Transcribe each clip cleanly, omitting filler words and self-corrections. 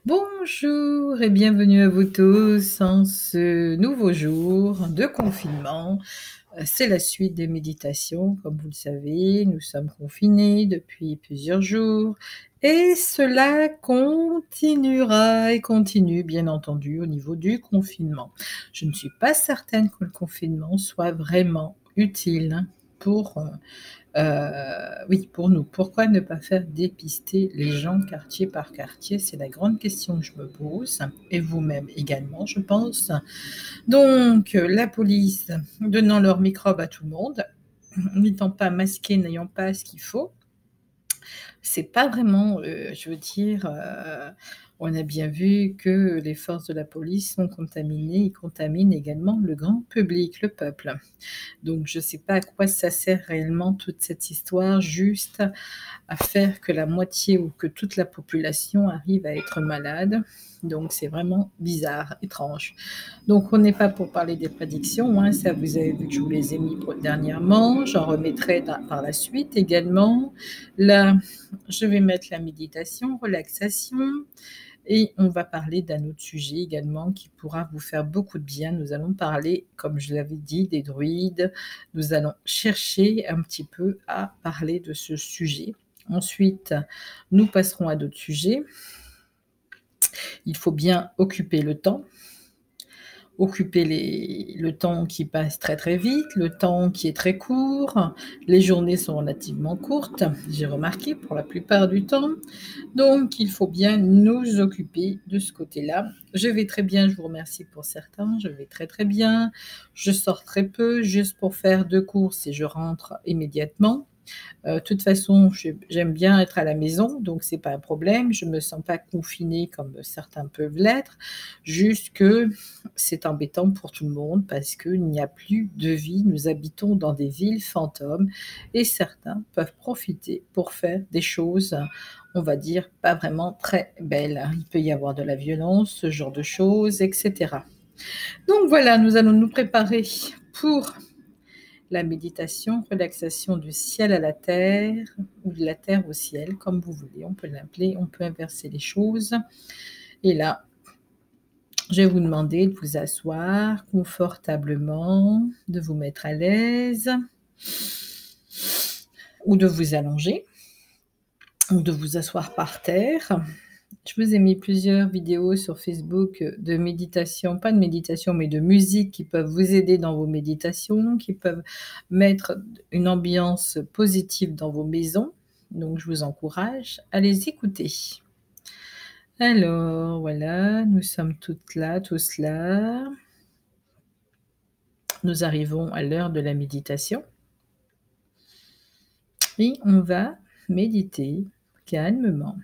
Bonjour et bienvenue à vous tous en ce nouveau jour de confinement. C'est la suite des méditations, comme vous le savez, nous sommes confinés depuis plusieurs jours et cela continuera et continue bien entendu au niveau du confinement. Je ne suis pas certaine que le confinement soit vraiment utile pour oui, pour nous. Pourquoi ne pas faire dépister les gens quartier par quartier? C'est la grande question que je me pose, et vous-même également, je pense. Donc, la police donnant leurs microbes à tout le monde, n'étant pas masqués, n'ayant pas ce qu'il faut, c'est pas vraiment, je veux dire, on a bien vu que les forces de la police sont contaminées et contaminent également le grand public, le peuple. Donc je ne sais pas à quoi ça sert réellement toute cette histoire, juste à faire que la moitié ou que toute la population arrive à être malade. Donc c'est vraiment bizarre, étrange. Donc on n'est pas pour parler des prédictions, hein, ça vous avez vu que je vous les ai mis dernièrement, j'en remettrai par la suite également. Là, je vais mettre la méditation, relaxation, et on va parler d'un autre sujet également qui pourra vous faire beaucoup de bien. Nous allons parler, comme je l'avais dit, des druides. Nous allons chercher un petit peu à parler de ce sujet. Ensuite, nous passerons à d'autres sujets. Il faut bien occuper le temps. Occuper le temps qui passe très très vite, le temps qui est très court. Les journées sont relativement courtes, j'ai remarqué pour la plupart du temps. Donc, il faut bien nous occuper de ce côté-là. Je vais très bien, je vous remercie pour certains, je vais très très bien. Je sors très peu, juste pour faire 2 courses et je rentre immédiatement. De toute façon, j'aime bien être à la maison, donc c'est pas un problème. Je me sens pas confinée comme certains peuvent l'être. Juste que c'est embêtant pour tout le monde parce qu'il n'y a plus de vie. Nous habitons dans des villes fantômes et certains peuvent profiter pour faire des choses, on va dire, pas vraiment très belles. Il peut y avoir de la violence, ce genre de choses, etc. Donc voilà, nous allons nous préparer pour la méditation, relaxation du ciel à la terre ou de la terre au ciel, comme vous voulez, on peut l'appeler, on peut inverser les choses. Et là, je vais vous demander de vous asseoir confortablement, de vous mettre à l'aise ou de vous allonger ou de vous asseoir par terre. Je vous ai mis plusieurs vidéos sur Facebook de méditation, pas de méditation, mais de musique qui peuvent vous aider dans vos méditations, qui peuvent mettre une ambiance positive dans vos maisons. Donc, je vous encourage à les écouter. Alors, voilà, nous sommes toutes là, tous là. Nous arrivons à l'heure de la méditation. Et on va méditer calmement.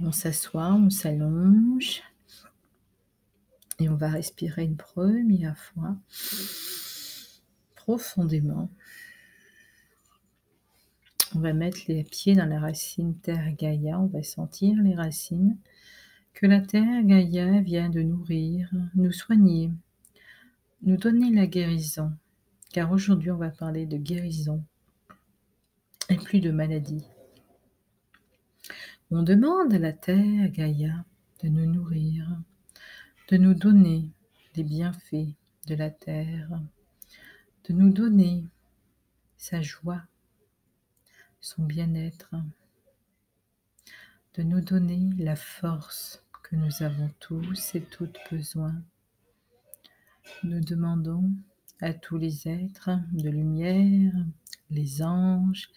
On s'assoit, on s'allonge. Et on va respirer une première fois profondément. On va mettre les pieds dans la racine Terre Gaïa. On va sentir les racines que la Terre Gaïa vient de nourrir, nous soigner, nous donner la guérison. Car aujourd'hui, on va parler de guérison et plus de maladie. On demande à la Terre Gaïa de nous nourrir, de nous donner les bienfaits de la Terre, de nous donner sa joie, son bien-être, de nous donner la force que nous avons tous et toutes besoin. Nous demandons à tous les êtres de lumière, les anges,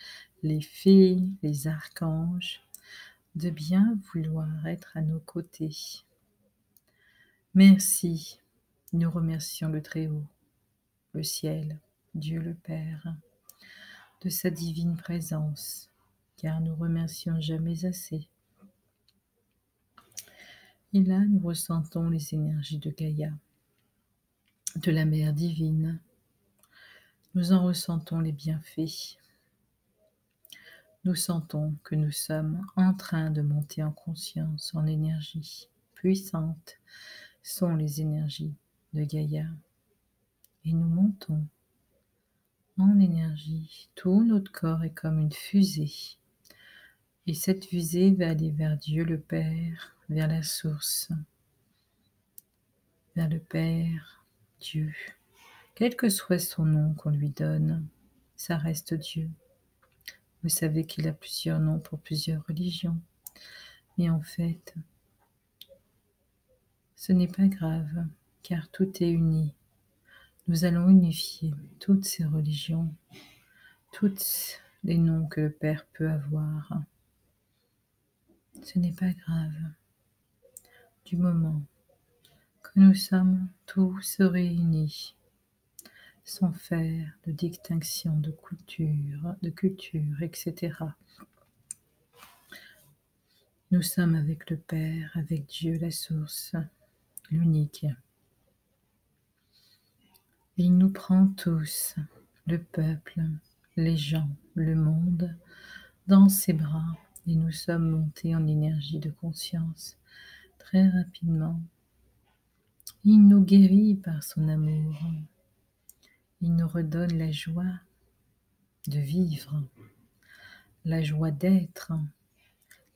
les fées, les archanges, de bien vouloir être à nos côtés. Merci, nous remercions le Très-Haut, le ciel, Dieu le Père, de sa divine présence, car nous remercions jamais assez. Et là, nous ressentons les énergies de Gaïa, de la Mère divine. Nous en ressentons les bienfaits. Nous sentons que nous sommes en train de monter en conscience, en énergie. Puissantes sont les énergies de Gaïa. Et nous montons en énergie. Tout notre corps est comme une fusée. Et cette fusée va aller vers Dieu le Père, vers la source, vers le Père, Dieu. Quel que soit son nom qu'on lui donne, ça reste Dieu. Vous savez qu'il a plusieurs noms pour plusieurs religions. Mais en fait, ce n'est pas grave, car tout est uni. Nous allons unifier toutes ces religions, tous les noms que le Père peut avoir. Ce n'est pas grave, du moment que nous sommes tous réunis, sans faire de distinction de culture, etc. Nous sommes avec le Père, avec Dieu, la source, l'unique. Il nous prend tous, le peuple, les gens, le monde, dans ses bras, et nous sommes montés en énergie de conscience très rapidement. Il nous guérit par son amour. Il nous redonne la joie de vivre, la joie d'être.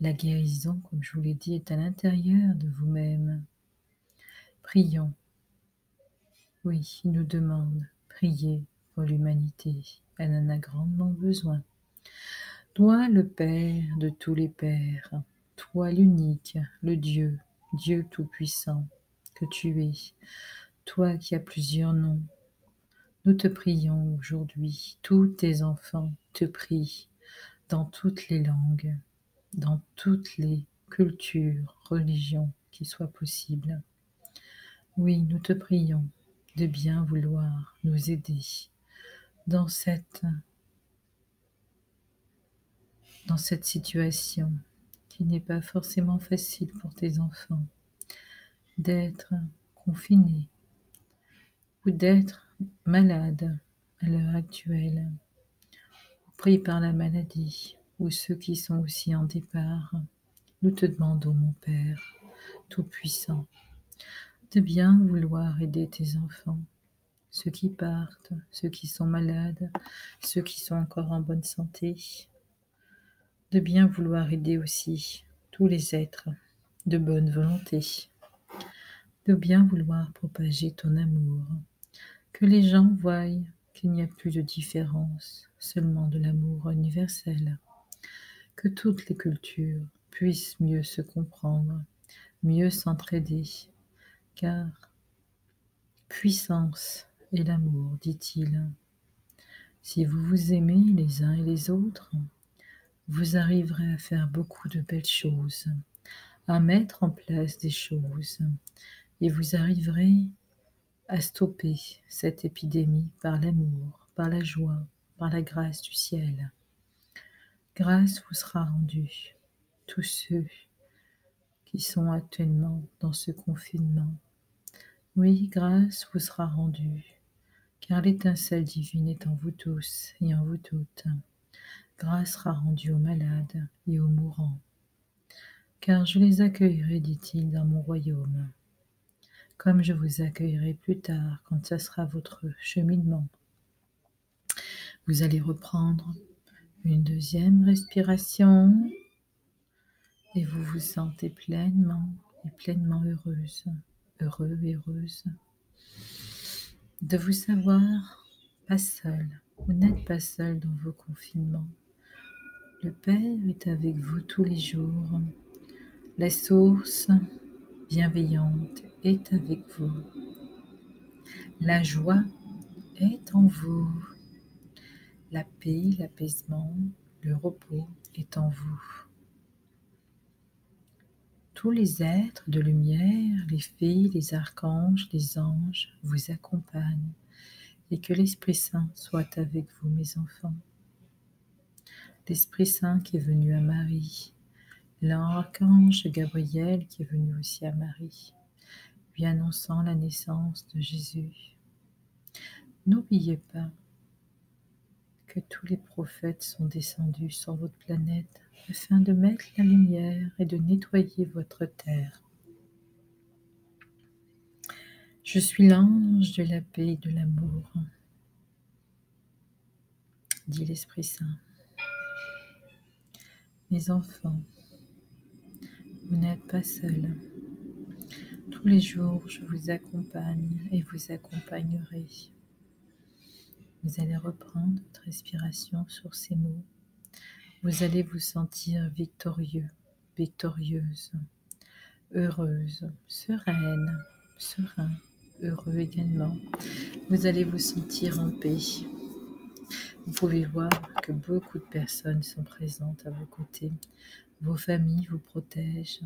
La guérison, comme je vous l'ai dit, est à l'intérieur de vous-même. Prions. Oui, il nous demande, priez pour l'humanité. Elle en a grandement besoin. Toi, le Père de tous les pères, toi l'unique, le Dieu, Dieu tout-puissant que tu es, toi qui as plusieurs noms, nous te prions aujourd'hui, tous tes enfants te prient dans toutes les langues, dans toutes les cultures, religions qui soient possibles. Oui, nous te prions de bien vouloir nous aider dans cette situation qui n'est pas forcément facile pour tes enfants, d'être confinés ou d'être malades à l'heure actuelle, ou pris par la maladie, ou ceux qui sont aussi en départ. Nous te demandons, mon Père Tout-Puissant, de bien vouloir aider tes enfants, ceux qui partent, ceux qui sont malades, ceux qui sont encore en bonne santé, de bien vouloir aider aussi tous les êtres de bonne volonté, de bien vouloir propager ton amour, que les gens voient qu'il n'y a plus de différence, seulement de l'amour universel, que toutes les cultures puissent mieux se comprendre, mieux s'entraider, car puissance est l'amour, dit-il. Si vous vous aimez les uns et les autres, vous arriverez à faire beaucoup de belles choses, à mettre en place des choses, et vous arriverez à stopper cette épidémie par l'amour, par la joie, par la grâce du ciel. Grâce vous sera rendue, tous ceux qui sont actuellement dans ce confinement. Oui, grâce vous sera rendue, car l'étincelle divine est en vous tous et en vous toutes. Grâce sera rendue aux malades et aux mourants, car je les accueillerai, dit-il, dans mon royaume, comme je vous accueillerai plus tard quand ce sera votre cheminement. Vous allez reprendre une deuxième respiration et vous vous sentez pleinement heureuse, heureux et heureuse de vous savoir pas seul. Vous n'êtes pas seul dans vos confinements. Le Père est avec vous tous les jours. La source bienveillante est avec vous. La joie est en vous. La paix, l'apaisement, le repos est en vous. Tous les êtres de lumière, les fées, les archanges, les anges vous accompagnent et que l'Esprit Saint soit avec vous, mes enfants. L'Esprit Saint qui est venu à Marie, l'archange Gabriel qui est venu aussi à Marie, lui annonçant la naissance de Jésus. N'oubliez pas que tous les prophètes sont descendus sur votre planète afin de mettre la lumière et de nettoyer votre terre. Je suis l'ange de la paix et de l'amour, dit l'Esprit Saint. Mes enfants, vous n'êtes pas seuls. Tous les jours, je vous accompagne et vous accompagnerai. Vous allez reprendre votre respiration sur ces mots. Vous allez vous sentir victorieux, victorieuse, heureuse, sereine, serein, heureux également. Vous allez vous sentir en paix. Vous pouvez voir que beaucoup de personnes sont présentes à vos côtés. Vos familles vous protègent.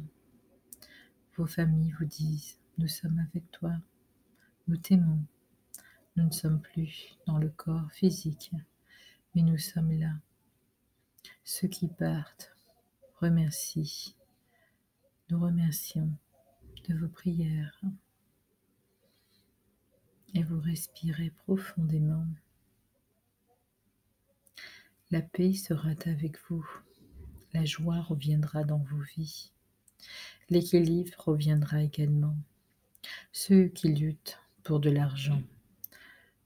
Vos familles vous disent « Nous sommes avec toi, nous t'aimons. Nous ne sommes plus dans le corps physique, mais nous sommes là. » Ceux qui partent remercient. Nous remercions de vos prières. Et vous respirez profondément. La paix sera avec vous. La joie reviendra dans vos vies. L'équilibre reviendra également. Ceux qui luttent pour de l'argent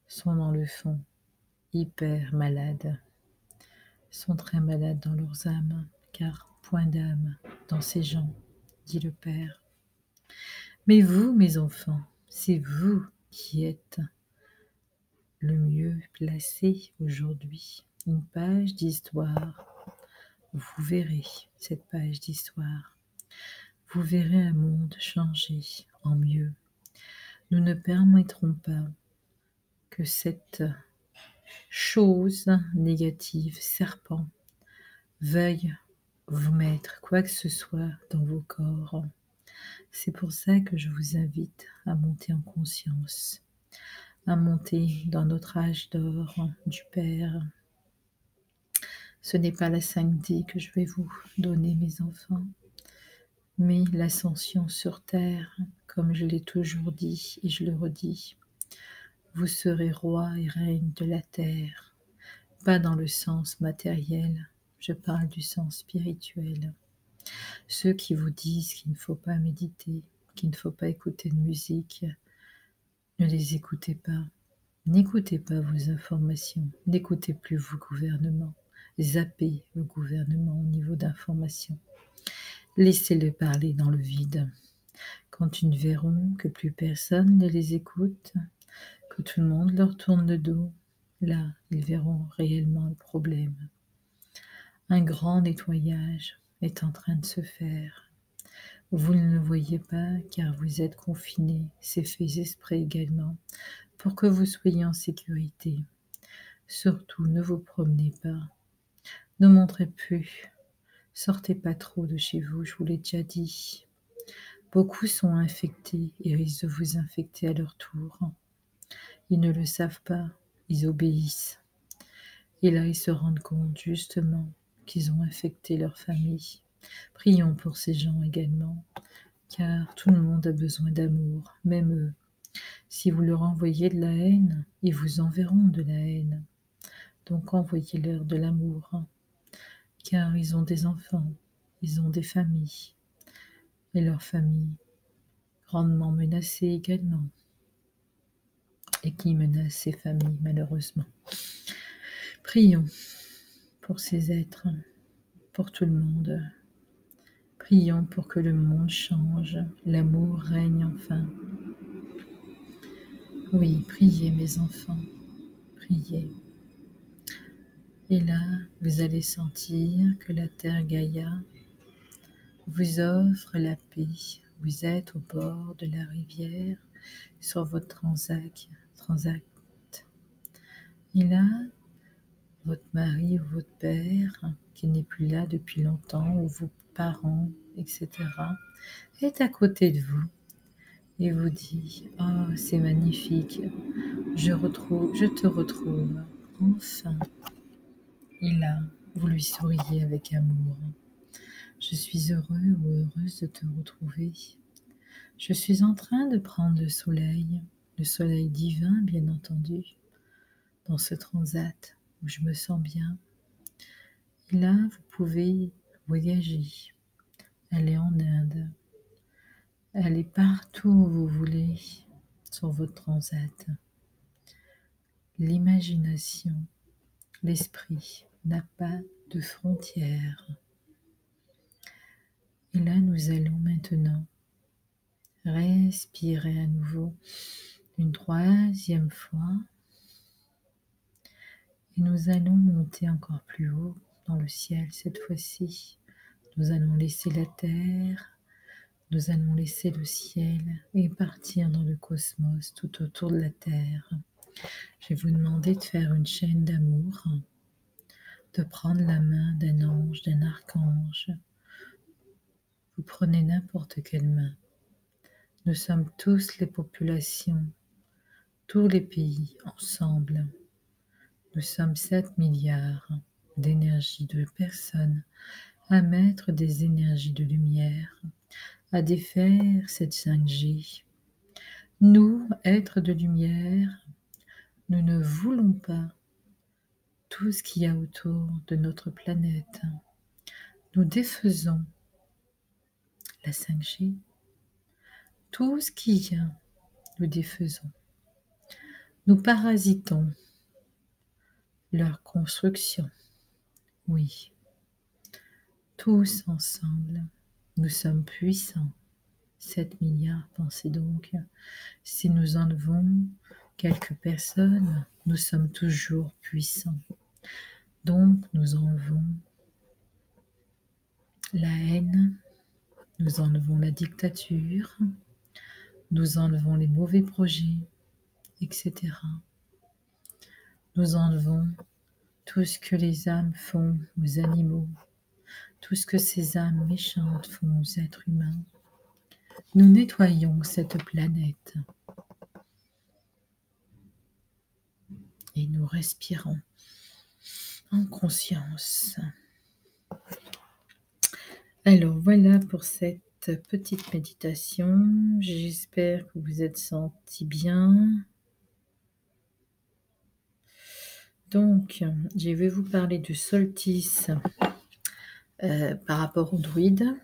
sont dans le fond hyper malades, sont très malades dans leurs âmes, car point d'âme dans ces gens, dit le Père. Mais vous, mes enfants, c'est vous qui êtes le mieux placé aujourd'hui. Une page d'histoire. Vous verrez cette page d'histoire. Vous verrez un monde changer en mieux. Nous ne permettrons pas que cette chose négative, serpent, veuille vous mettre quoi que ce soit dans vos corps. C'est pour ça que je vous invite à monter en conscience, à monter dans notre âge d'or du Père. Ce n'est pas la 5D que je vais vous donner, mes enfants, mais l'ascension sur terre, comme je l'ai toujours dit et je le redis. Vous serez roi et reine de la terre, pas dans le sens matériel, je parle du sens spirituel. Ceux qui vous disent qu'il ne faut pas méditer, qu'il ne faut pas écouter de musique, ne les écoutez pas. N'écoutez pas vos informations, n'écoutez plus vos gouvernements, zappez vos gouvernements au niveau d'informations. Laissez-les parler dans le vide. Quand ils verront que plus personne ne les écoute, que tout le monde leur tourne le dos, là, ils verront réellement le problème. Un grand nettoyage est en train de se faire. Vous ne le voyez pas car vous êtes confinés, c'est fait exprès également, pour que vous soyez en sécurité. Surtout, ne vous promenez pas, ne montrez plus, sortez pas trop de chez vous, je vous l'ai déjà dit. Beaucoup sont infectés et risquent de vous infecter à leur tour. Ils ne le savent pas, ils obéissent. Et là, ils se rendent compte justement qu'ils ont infecté leur famille. Prions pour ces gens également, car tout le monde a besoin d'amour, même eux. Si vous leur envoyez de la haine, ils vous enverront de la haine. Donc envoyez-leur de l'amour, car ils ont des enfants, ils ont des familles, et leurs familles grandement menacées également, et qui menacent ces familles malheureusement. Prions pour ces êtres, pour tout le monde. Prions pour que le monde change, l'amour règne enfin. Oui, priez mes enfants, priez. Et là, vous allez sentir que la terre Gaïa vous offre la paix. Vous êtes au bord de la rivière, sur votre transat. Et là, votre mari ou votre père, qui n'est plus là depuis longtemps, ou vos parents, etc., est à côté de vous et vous dit « Oh, c'est magnifique, je te retrouve, enfin !» Et là, vous lui souriez avec amour. « Je suis heureux ou heureuse de te retrouver. Je suis en train de prendre le soleil divin, bien entendu, dans ce transat où je me sens bien. Et là, vous pouvez voyager, aller en Inde, aller partout où vous voulez sur votre transat. L'imagination, l'esprit n'a pas de frontières. Et là, nous allons maintenant respirer à nouveau une troisième fois. Et nous allons monter encore plus haut dans le ciel cette fois-ci. Nous allons laisser la terre, nous allons laisser le ciel et partir dans le cosmos tout autour de la terre. Je vais vous demander de faire une chaîne d'amour, de prendre la main d'un ange, d'un archange. Vous prenez n'importe quelle main. Nous sommes tous les populations, tous les pays ensemble. Nous sommes 7 milliards d'énergies de personnes à mettre des énergies de lumière, à défaire cette 5G. Nous, êtres de lumière, nous ne voulons pas tout ce qu'il y a autour de notre planète. Nous défaisons la 5G. Tout ce qu'il y a, nous défaisons. Nous parasitons leur construction. Oui, tous ensemble, nous sommes puissants. 7 milliards, pensez donc. Si nous enlevons quelques personnes, nous sommes toujours puissants. Donc, nous enlevons la haine, nous enlevons la dictature, nous enlevons les mauvais projets, etc. Nous enlevons tout ce que les âmes font aux animaux, tout ce que ces âmes méchantes font aux êtres humains. Nous nettoyons cette planète et nous respirons en conscience. Alors voilà pour cette petite méditation. J'espère que vous vous êtes sentis bien. Donc, je vais vous parler du solstice par rapport aux druides,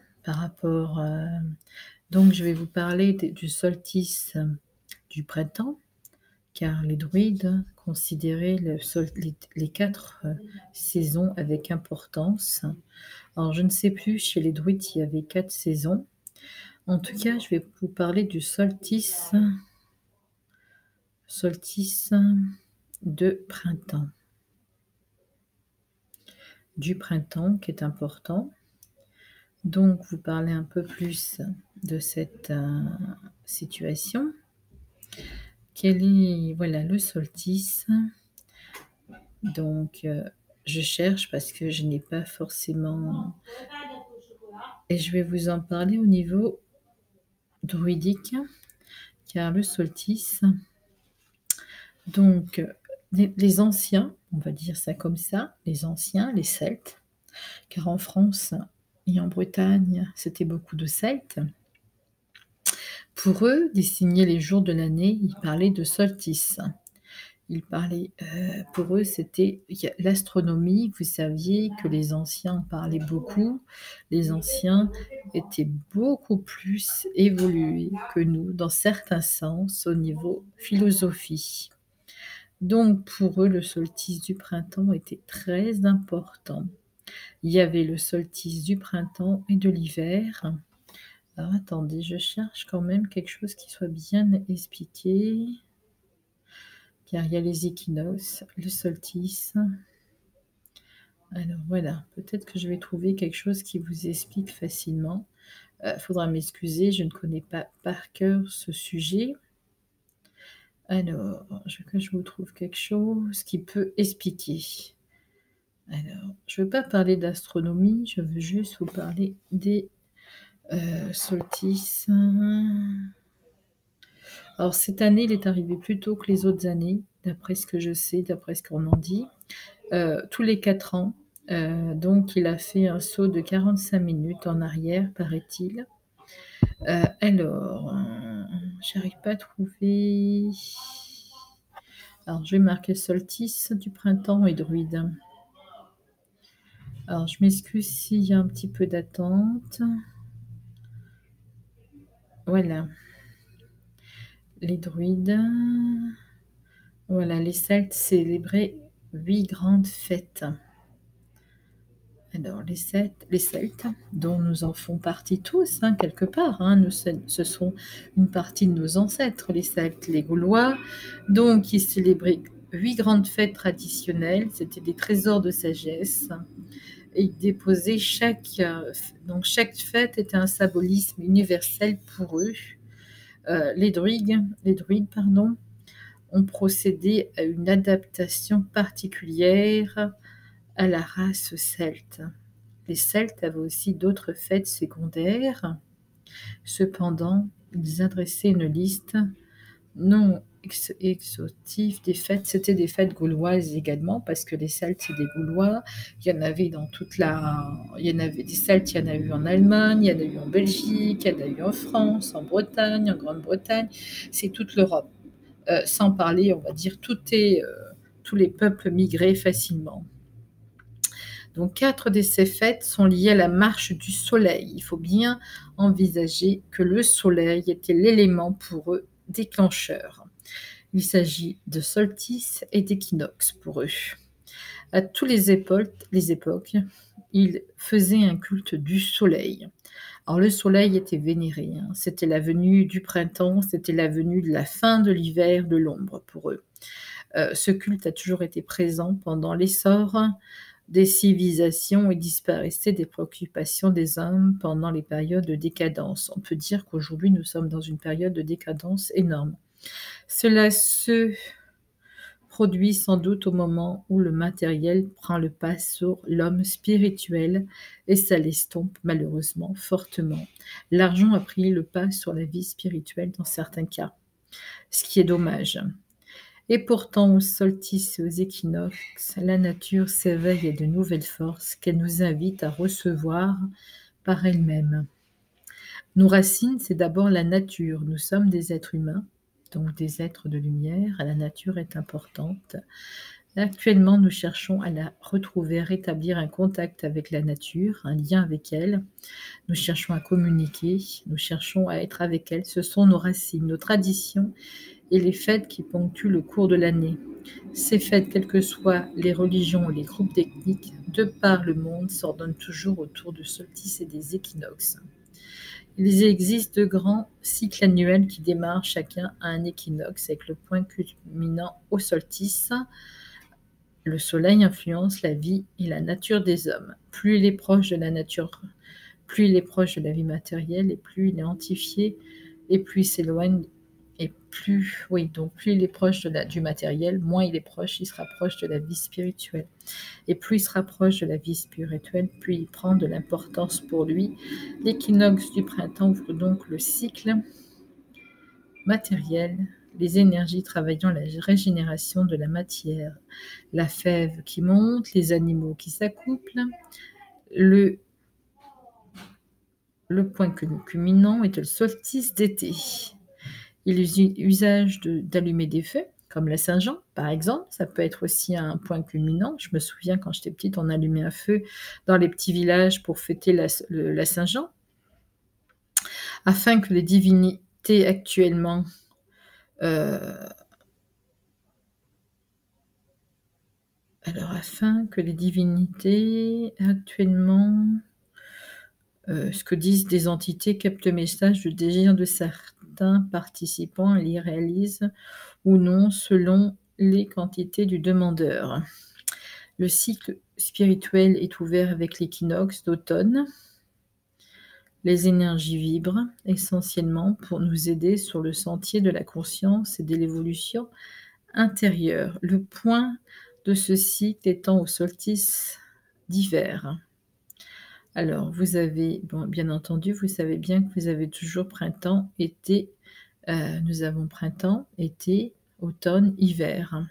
donc je vais vous parler du solstice du printemps, car les druides considéraient les 4 saisons avec importance. Alors, je ne sais plus, chez les druides, il y avait 4 saisons. En tout cas, je vais vous parler du solstice de printemps. Du printemps qui est important. Donc, vous parlez un peu plus de cette situation. Quel est, voilà, le solstice. Donc, je cherche parce que je n'ai pas forcément... Et je vais vous en parler au niveau druidique, car le solstice, donc, les anciens, on va dire ça comme ça, les anciens, les Celtes, car en France et en Bretagne, c'était beaucoup de Celtes. Pour eux, désigner les jours de l'année, ils parlaient de solstice. Pour eux, c'était l'astronomie. Vous saviez que les anciens en parlaient beaucoup. Les anciens étaient beaucoup plus évolués que nous, dans certains sens, au niveau philosophie. Donc, pour eux, le solstice du printemps était très important. Il y avait le solstice du printemps et de l'hiver. Alors, attendez, je cherche quand même quelque chose qui soit bien expliqué. Car il y a les équinoxes, le solstice. Alors voilà, peut-être que je vais trouver quelque chose qui vous explique facilement. Faudra m'excuser, je ne connais pas par cœur ce sujet. Alors, que je vous trouve quelque chose qui peut expliquer. Alors, je ne veux pas parler d'astronomie, je veux juste vous parler des solstices. Alors, cette année, il est arrivé plus tôt que les autres années, d'après ce que je sais, d'après ce qu'on en dit. Tous les 4 ans. Donc, il a fait un saut de 45 minutes en arrière, paraît-il. Alors, j'arrive pas à trouver... Alors, je vais marquer solstice du printemps et druide. Alors, je m'excuse s'il y a un petit peu d'attente. Voilà. Les druides. Voilà, les Celtes célébraient 8 grandes fêtes. Alors, les Celtes, dont nous en font partie tous, hein, quelque part, hein, ce sont une partie de nos ancêtres, les Celtes, les Gaulois, donc ils célébraient 8 grandes fêtes traditionnelles, c'était des trésors de sagesse, et ils déposaient donc chaque fête était un symbolisme universel pour eux. Les druides, pardon, ont procédé à une adaptation particulière à la race celte. Les Celtes avaient aussi d'autres fêtes secondaires. Cependant, ils adressaient une liste non exhaustive des fêtes. C'était des fêtes gauloises également, parce que les Celtes, c'est des Gaulois. Il y en avait dans il y en avait des Celtes, il y en a eu en Allemagne, il y en a eu en Belgique, il y en a eu en France, en Bretagne, en Grande-Bretagne. C'est toute l'Europe. Sans parler, on va dire, tous les peuples migraient facilement. Donc 4 de ces fêtes sont liées à la marche du soleil. Il faut bien envisager que le soleil était l'élément pour eux déclencheur. Il s'agit de solstice et d'équinoxe pour eux. À toutes les époques, ils faisaient un culte du soleil. Alors le soleil était vénéré, hein. C'était la venue du printemps, c'était la venue de la fin de l'hiver, de l'ombre pour eux. Ce culte a toujours été présent pendant l'essor des civilisations et disparaissait des préoccupations des hommes pendant les périodes de décadence. On peut dire qu'aujourd'hui, nous sommes dans une période de décadence énorme. Cela se produit sans doute au moment où le matériel prend le pas sur l'homme spirituel et ça l'estompe malheureusement fortement. L'argent a pris le pas sur la vie spirituelle dans certains cas, ce qui est dommage. Et pourtant, aux solstices et aux équinoxes, la nature s'éveille à de nouvelles forces qu'elle nous invite à recevoir par elle-même. Nos racines, c'est d'abord la nature. Nous sommes des êtres humains, donc des êtres de lumière. La nature est importante. Actuellement, nous cherchons à la retrouver, à rétablir un contact avec la nature, un lien avec elle. Nous cherchons à communiquer, nous cherchons à être avec elle. Ce sont nos racines, nos traditions et les fêtes qui ponctuent le cours de l'année. Ces fêtes, quelles que soient les religions et les groupes ethniques, de par le monde, s'ordonnent toujours autour du solstice et des équinoxes. Il existe de grands cycles annuels qui démarrent chacun à un équinoxe avec le point culminant au solstice. Le soleil influence la vie et la nature des hommes. Plus il est proche de la nature, plus il est proche de la vie matérielle et plus il est entifié et plus il s'éloigne. Et plus il est proche du matériel, moins il sera proche de la vie spirituelle. Et plus il se rapproche de la vie spirituelle, plus il prend de l'importance pour lui. L'équinoxe du printemps ouvre donc le cycle matériel, les énergies travaillant la régénération de la matière, la fève qui monte, les animaux qui s'accouplent. Le point culminant est le solstice d'été. Il est usage d'allumer des feux, comme la Saint-Jean, par exemple. Ça peut être aussi un point culminant. Je me souviens, quand j'étais petite, on allumait un feu dans les petits villages pour fêter la Saint-Jean, afin que les divinités actuellement ce que disent des entités, captent le message du désir de certains participants et les réalisent ou non selon les quantités du demandeur. Le cycle spirituel est ouvert avec l'équinoxe d'automne. Les énergies vibrent essentiellement pour nous aider sur le sentier de la conscience et de l'évolution intérieure. Le point de ce cycle étant au solstice d'hiver. Alors, vous avez, bien entendu, vous savez bien que vous avez toujours printemps, été. Nous avons printemps, été, automne, hiver.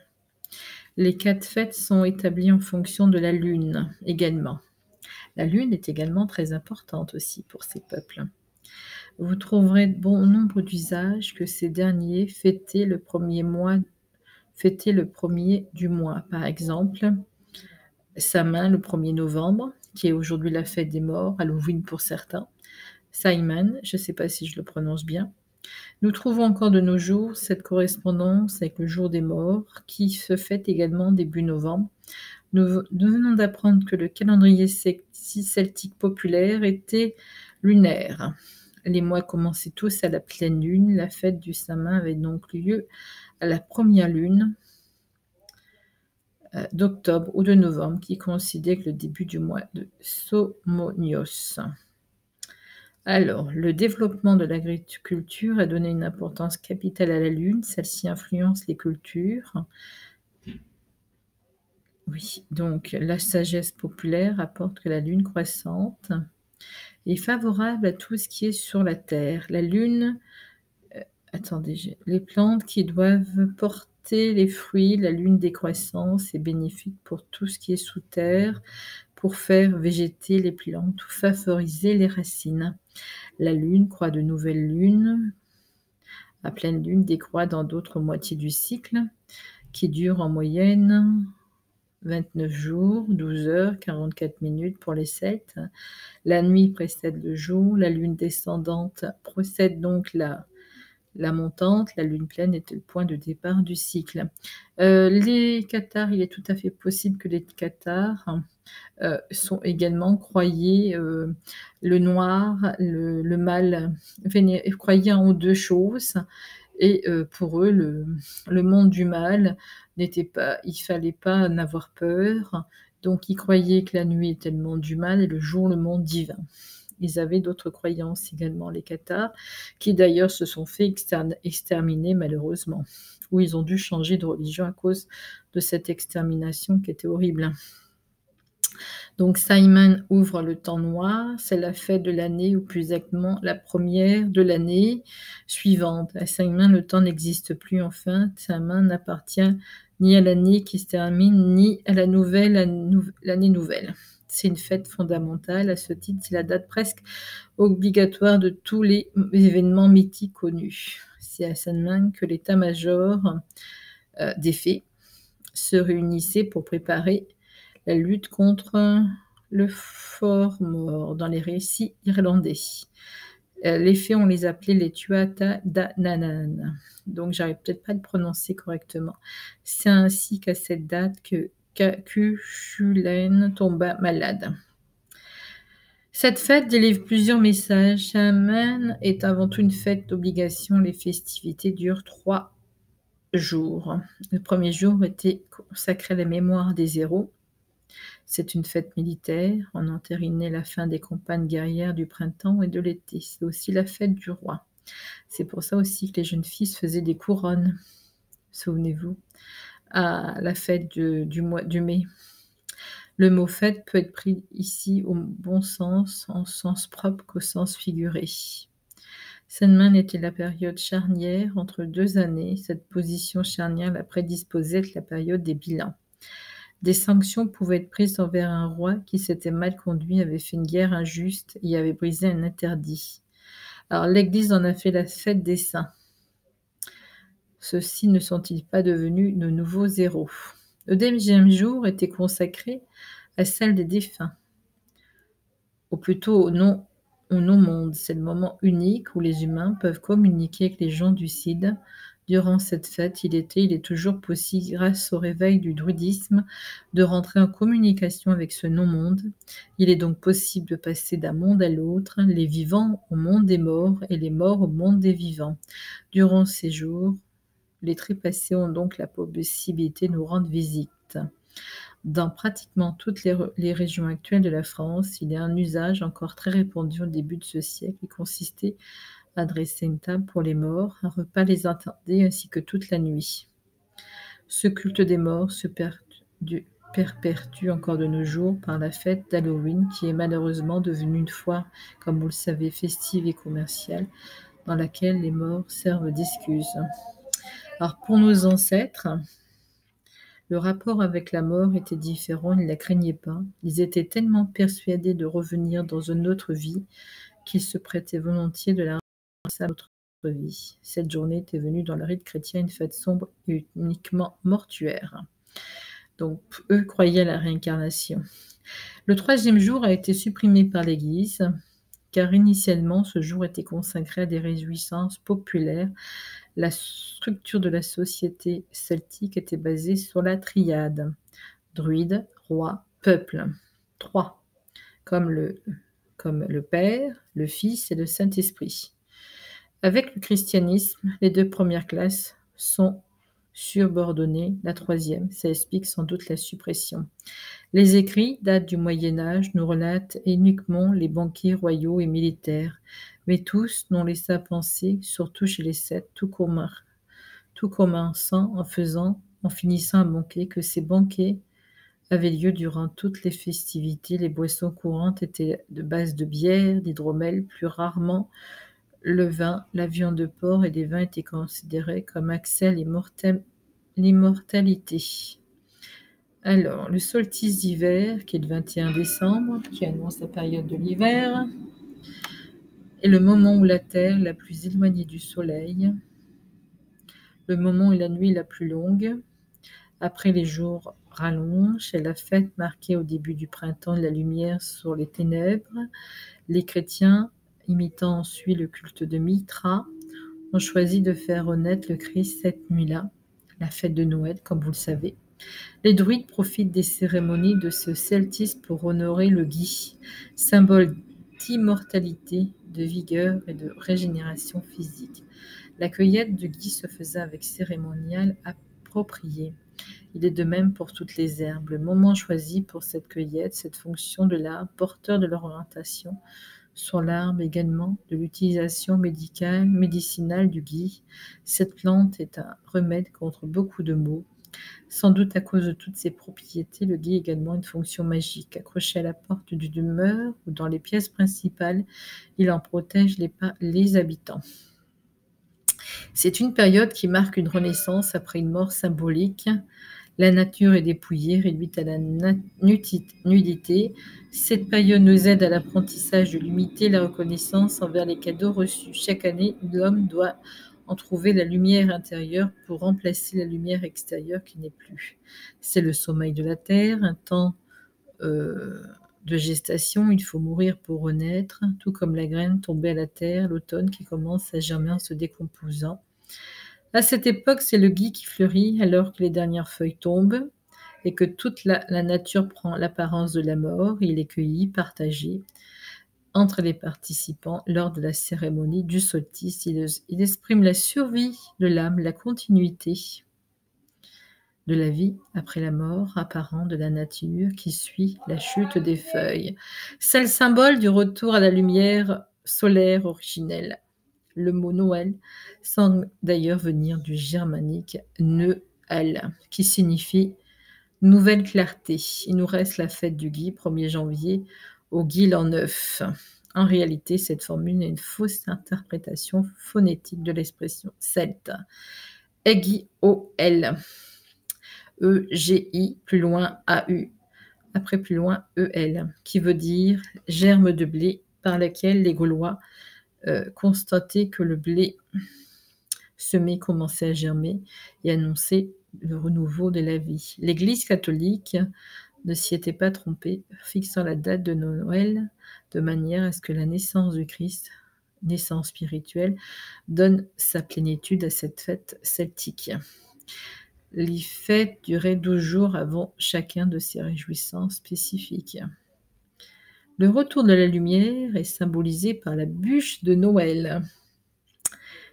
Les 4 fêtes sont établies en fonction de la lune également. La lune est également très importante aussi pour ces peuples. Vous trouverez bon nombre d'usages que ces derniers fêtaient le premier du mois. Par exemple, Samhain le 1er novembre, qui est aujourd'hui la fête des morts, Halloween pour certains. Simon, je ne sais pas si je le prononce bien. Nous trouvons encore de nos jours cette correspondance avec le jour des morts, qui se fête également début novembre. Nous venons d'apprendre que le calendrier celtique populaire était lunaire. Les mois commençaient tous à la pleine lune. La fête du Saint-Main avait donc lieu à la première lune d'octobre ou de novembre, qui coïncidait avec le début du mois de Somonios. Alors, le développement de l'agriculture a donné une importance capitale à la lune. Celle-ci influence les cultures. Oui, donc la sagesse populaire apporte que la lune croissante est favorable à tout ce qui est sur la terre. La lune, les plantes qui doivent porter les fruits, la lune décroissance est bénéfique pour tout ce qui est sous terre, pour faire végéter les plantes ou favoriser les racines. La lune croît de nouvelles lunes. À pleine lune décroît dans d'autres moitiés du cycle, qui dure en moyenne 29 jours, 12 heures, 44 minutes pour les Celtes. La nuit précède le jour, la lune descendante précède donc la montante, la lune pleine était le point de départ du cycle. Les cathares, il est tout à fait possible que les cathares sont également croyaient le noir, le mal, croyaient en deux choses. Et pour eux, le monde du mal n'était pas, il fallait pas en avoir peur. Donc ils croyaient que la nuit était le monde du mal et le jour le monde divin. Ils avaient d'autres croyances également, les cathares, qui d'ailleurs se sont fait exterminer malheureusement, ou ils ont dû changer de religion à cause de cette extermination qui était horrible. Donc Simon ouvre le temps noir, c'est la fête de l'année, ou plus exactement la première de l'année suivante. À Simon, le temps n'existe plus enfin. Simon n'appartient ni à l'année qui se termine, ni à l'année nouvelle. C'est une fête fondamentale. À ce titre, c'est la date presque obligatoire de tous les événements mythiques connus. C'est à Simon que l'état-major des fées se réunissait pour préparer la lutte contre le fort mort dans les récits irlandais. Les fées, on les appelait les Tuatha Dé Danann. Donc, j'arrive peut-être pas à le prononcer correctement. C'est ainsi qu'à cette date que Cuchulainn tomba malade. Cette fête délivre plusieurs messages. Samhain est avant tout une fête d'obligation. Les festivités durent 3 jours. Le premier jour était consacré à la mémoire des héros. C'est une fête militaire. On entérinait la fin des campagnes guerrières du printemps et de l'été. C'est aussi la fête du roi. C'est pour ça aussi que les jeunes filles se faisaient des couronnes, souvenez-vous, à la fête du mois du mai. Le mot fête peut être pris ici au bon sens, en sens propre qu'au sens figuré. Samhain était la période charnière entre 2 années. Cette position charnière la prédisposait à la période des bilans. Des sanctions pouvaient être prises envers un roi qui s'était mal conduit, avait fait une guerre injuste et avait brisé un interdit. Alors l'Église en a fait la fête des saints. Ceux-ci ne sont-ils pas devenus de nouveaux héros? Le 10e jour était consacré à celle des défunts, ou plutôt au non-monde. C'est le moment unique où les humains peuvent communiquer avec les gens du Cid. Durant cette fête, il est toujours possible, grâce au réveil du druidisme, de rentrer en communication avec ce non-monde. Il est donc possible de passer d'un monde à l'autre, les vivants au monde des morts et les morts au monde des vivants. Durant ces jours, les trépassés ont donc la possibilité de nous rendre visite. Dans pratiquement toutes les régions actuelles de la France, il y a un usage encore très répandu au début de ce siècle qui consistait à dresser une table pour les morts, un repas les attendait ainsi que toute la nuit. Ce culte des morts se perpétue encore de nos jours par la fête d'Halloween qui est malheureusement devenue une foire, comme vous le savez, festive et commerciale, dans laquelle les morts servent d'excuse. Alors pour nos ancêtres, le rapport avec la mort était différent, ils ne la craignaient pas. Ils étaient tellement persuadés de revenir dans une autre vie qu'ils se prêtaient volontiers de la remplacer à notre vie. Cette journée était venue dans le rite chrétien une fête sombre et uniquement mortuaire. Donc, eux croyaient à la réincarnation. Le 3e jour a été supprimé par l'Église, car initialement, ce jour était consacré à des réjouissances populaires. La structure de la société celtique était basée sur la triade. Druides, roi, peuple. 3, comme le Père, le Fils et le Saint-Esprit. Avec le christianisme, les 2 premières classes sont subordonnées, la 3e, ça explique sans doute la suppression. Les écrits datent du Moyen Âge, nous relatent uniquement les banquiers royaux et militaires, mais tous n'ont laissé à penser, surtout chez les Sept, tout commençant en finissant à banquet, que ces banquets avaient lieu durant toutes les festivités. Les boissons courantes étaient de base de bière, d'hydromel, plus rarement le vin, la viande de porc et des vins étaient considérés comme accès à l'immortalité. Alors, le solstice d'hiver, qui est le 21 décembre, qui annonce la période de l'hiver, est le moment où la Terre est la plus éloignée du Soleil, le moment où la nuit est la plus longue. Après, les jours rallongent, c'est la fête marquée au début du printemps de la lumière sur les ténèbres. Les chrétiens, imitant ensuite le culte de Mithra, ont choisi de faire renaître le Christ cette nuit-là, la fête de Noël, comme vous le savez. Les druides profitent des cérémonies de ce solstice pour honorer le gui, symbole d'immortalité, de vigueur et de régénération physique. La cueillette de gui se faisait avec cérémonial approprié. Il est de même pour toutes les herbes. Le moment choisi pour cette cueillette, cette fonction de l'arbre, porteur de l'orientation sur l'arbre également, de l'utilisation médicinale du gui. Cette plante est un remède contre beaucoup de maux. Sans doute à cause de toutes ses propriétés, le gui a également une fonction magique. Accroché à la porte d'une demeure ou dans les pièces principales, il en protège les habitants. C'est une période qui marque une renaissance après une mort symbolique. La nature est dépouillée, réduite à la nudité. Cette période nous aide à l'apprentissage de l'humilité et la reconnaissance envers les cadeaux reçus. Chaque année, l'homme doit en trouver la lumière intérieure pour remplacer la lumière extérieure qui n'est plus. C'est le sommeil de la terre, un temps de gestation, il faut mourir pour renaître, tout comme la graine tombée à la terre, l'automne qui commence à germer en se décomposant. À cette époque, c'est le gui qui fleurit alors que les dernières feuilles tombent et que toute la nature prend l'apparence de la mort. Il est cueilli, partagé entre les participants lors de la cérémonie du solstice. Il exprime la survie de l'âme, la continuité de la vie après la mort apparente de la nature qui suit la chute des feuilles. C'est le symbole du retour à la lumière solaire originelle. Le mot Noël semble d'ailleurs venir du germanique Neuel, qui signifie nouvelle clarté. Il nous reste la fête du gui, 1er janvier, au gui l'an 9. En réalité, cette formule est une fausse interprétation phonétique de l'expression celte. Egi-o-l. E-G-I, plus loin A-U, après plus loin E-L, qui veut dire germe de blé, par laquelle les Gaulois constataient que le blé semé commençait à germer et annonçait le renouveau de la vie. L'Église catholique ne s'y était pas trompée, fixant la date de Noël de manière à ce que la naissance du Christ, naissance spirituelle, donne sa plénitude à cette fête celtique. Les fêtes duraient 12 jours avant chacun de ces réjouissances spécifiques. Le retour de la lumière est symbolisé par la bûche de Noël.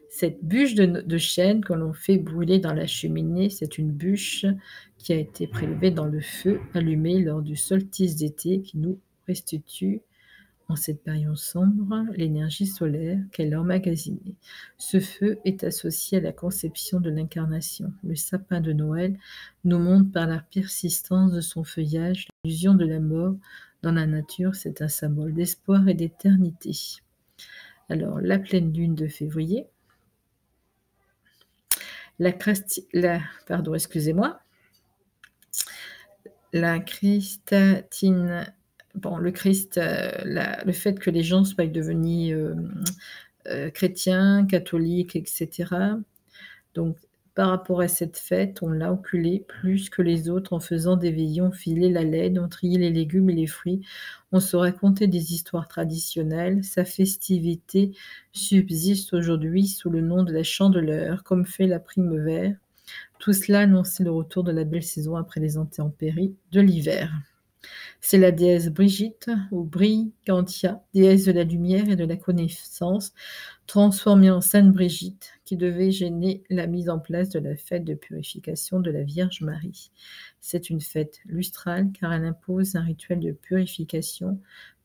Cette bûche de chêne que l'on fait brûler dans la cheminée, c'est une bûche qui a été prélevée dans le feu allumé lors du solstice d'été qui nous restitue en cette période sombre l'énergie solaire qu'elle a emmagasinée. Ce feu est associé à la conception de l'incarnation. Le sapin de Noël nous montre par la persistance de son feuillage l'illusion de la mort dans la nature. C'est un symbole d'espoir et d'éternité. Alors, la pleine lune de février. La christatine, le Christ, le fait que les gens soient devenus chrétiens, catholiques, etc. Donc, par rapport à cette fête, on l'a occulé plus que les autres en faisant des veillées, on filait la laine, on triait les légumes et les fruits, on se racontait des histoires traditionnelles. Sa festivité subsiste aujourd'hui sous le nom de la Chandeleur, comme fait la Primevère. Tout cela annonçait le retour de la belle saison après les intempéries de l'hiver. C'est la déesse Brigitte, ou Brigantia, déesse de la lumière et de la connaissance, transformée en Sainte Brigitte, qui devait gêner la mise en place de la fête de purification de la Vierge Marie. C'est une fête lustrale car elle impose un rituel de purification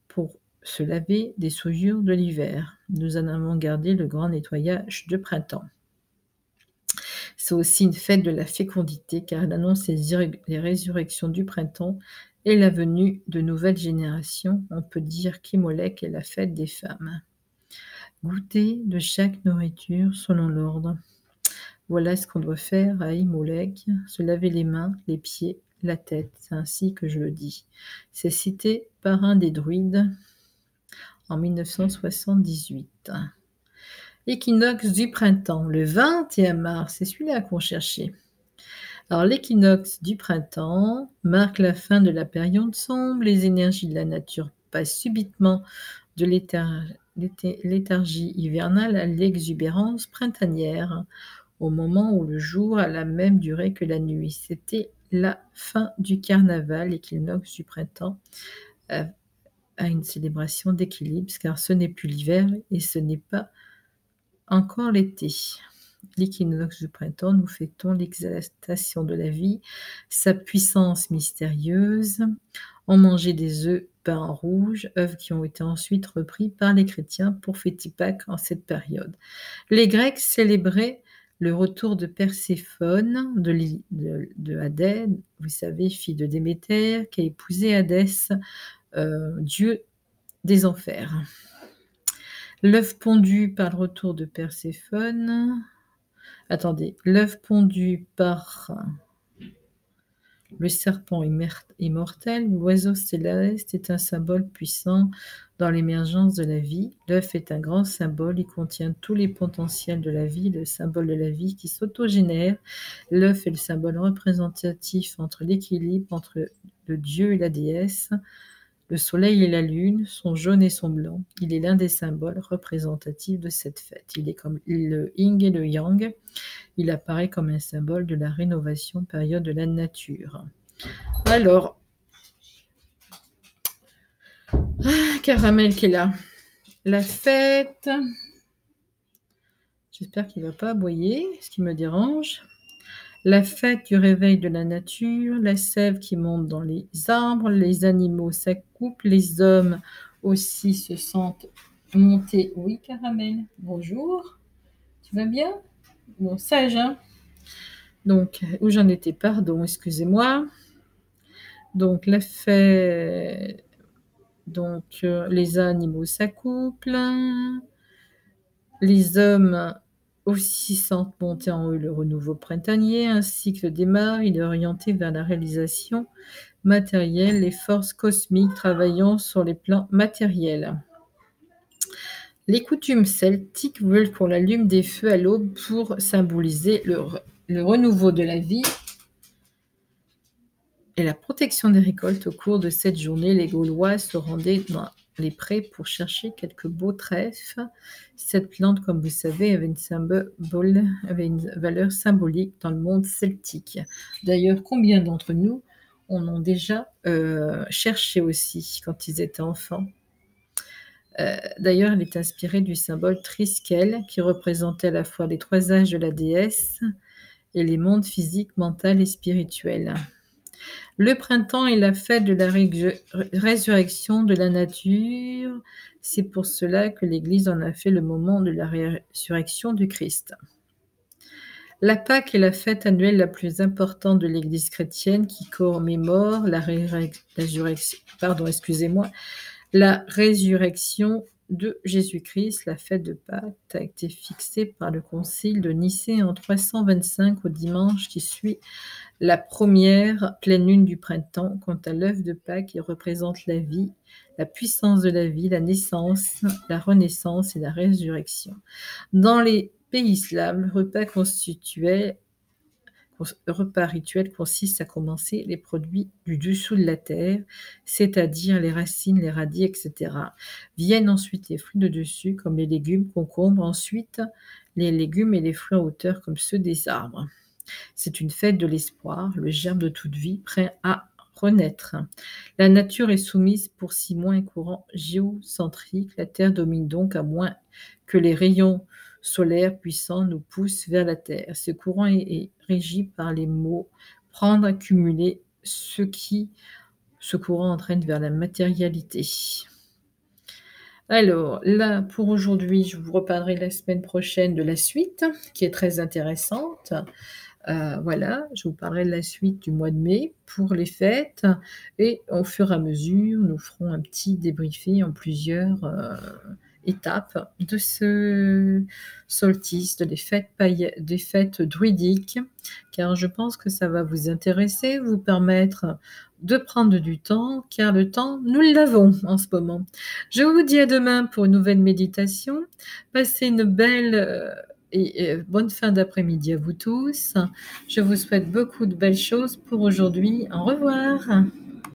pour se laver des souillures de l'hiver. Nous en avons gardé le grand nettoyage de printemps. C'est aussi une fête de la fécondité car elle annonce les résurrections du printemps et la venue de nouvelles générations. On peut dire qu'Imolek est la fête des femmes. Goûter de chaque nourriture selon l'ordre. Voilà ce qu'on doit faire à Imolek, se laver les mains, les pieds, la tête, c'est ainsi que je le dis. C'est cité par un des druides en 1978. L'équinoxe du printemps, le 21 mars, c'est celui-là qu'on cherchait. Alors l'équinoxe du printemps marque la fin de la période sombre, les énergies de la nature passent subitement de léthargie hivernale à l'exubérance printanière, au moment où le jour a la même durée que la nuit. C'était la fin du carnaval, l'équinoxe du printemps a une célébration d'équilibre, car ce n'est plus l'hiver et ce n'est pas encore l'été. L'équinoxe du printemps, nous fêtons l'exaltation de la vie, sa puissance mystérieuse. On mangeait des œufs peints en rouge, œufs qui ont été ensuite repris par les chrétiens pour fêter Pâques en cette période. Les Grecs célébraient le retour de Perséphone, de Hadès, vous savez, fille de Déméter, qui a épousé Hadès, dieu des enfers. L'œuf pondu par le retour de Perséphone. Attendez, l'œuf pondu par le serpent immortel, l'oiseau céleste, est un symbole puissant dans l'émergence de la vie. L'œuf est un grand symbole, il contient tous les potentiels de la vie, le symbole de la vie qui s'autogénère. L'œuf est le symbole représentatif entre l'équilibre entre le dieu et la déesse. Le soleil et la lune, son jaune et son blanc. Il est l'un des symboles représentatifs de cette fête. Il est comme le yin et le yang. Il apparaît comme un symbole de la rénovation, période de la nature. Alors, Caramel qui est là. La fête. J'espère qu'il ne va pas aboyer, ce qui me dérange. La fête du réveil de la nature, la sève qui monte dans les arbres, les animaux s'accouplent, les hommes aussi se sentent monter. Oui, Caramel, bonjour. Tu vas bien? Bon, sage, hein? Donc, où j'en étais, pardon, excusez-moi. Donc, la fête, donc, les animaux s'accouplent, les hommes aussi sentent monter en eux le renouveau printanier. Un cycle démarre, il est orienté vers la réalisation matérielle, les forces cosmiques travaillant sur les plans matériels. Les coutumes celtiques veulent qu'on allume des feux à l'aube pour symboliser le renouveau de la vie et la protection des récoltes. Au cours de cette journée, les Gaulois se rendaient dans les prés pour chercher quelques beaux trèfles. Cette plante, comme vous savez, avait une valeur symbolique dans le monde celtique. D'ailleurs, combien d'entre nous en ont déjà cherché aussi quand ils étaient enfants? D'ailleurs, elle est inspirée du symbole Triskel, qui représentait à la fois les trois âges de la déesse et les mondes physiques, mental et spirituel. Le printemps est la fête de la résurrection de la nature. C'est pour cela que l'Église en a fait le moment de la résurrection du Christ. La Pâque est la fête annuelle la plus importante de l'Église chrétienne qui commémore la résurrection de Jésus-Christ. La fête de Pâques a été fixée par le concile de Nicée en 325 au dimanche qui suit la première pleine lune du printemps. Quant à l'œuf de Pâques, il représente la vie, la puissance de la vie, la naissance, la renaissance et la résurrection. Dans les pays slaves, le repas rituel consiste à commencer les produits du dessous de la terre, c'est-à-dire les racines, les radis, etc. Viennent ensuite les fruits de dessus, comme les légumes, concombres, ensuite les légumes et les fruits en hauteur, comme ceux des arbres. C'est une fête de l'espoir, le germe de toute vie prêt à renaître. La nature est soumise pour 6 mois à un courant géocentrique. La Terre domine donc à moins que les rayons solaires puissants nous poussent vers la Terre. Ce courant est régi par les mots prendre, accumuler, ce courant entraîne vers la matérialité. Alors là, pour aujourd'hui, je vous reparlerai la semaine prochaine de la suite, qui est très intéressante. Voilà, je vous parlerai de la suite du mois de mai pour les fêtes et au fur et à mesure, nous ferons un petit débriefing en plusieurs étapes de ce solstice, des fêtes druidiques, car je pense que ça va vous intéresser, vous permettre de prendre du temps, car le temps, nous l'avons en ce moment. Je vous dis à demain pour une nouvelle méditation. Passez une belle et bonne fin d'après-midi à vous tous. Je vous souhaite beaucoup de belles choses pour aujourd'hui. Au revoir.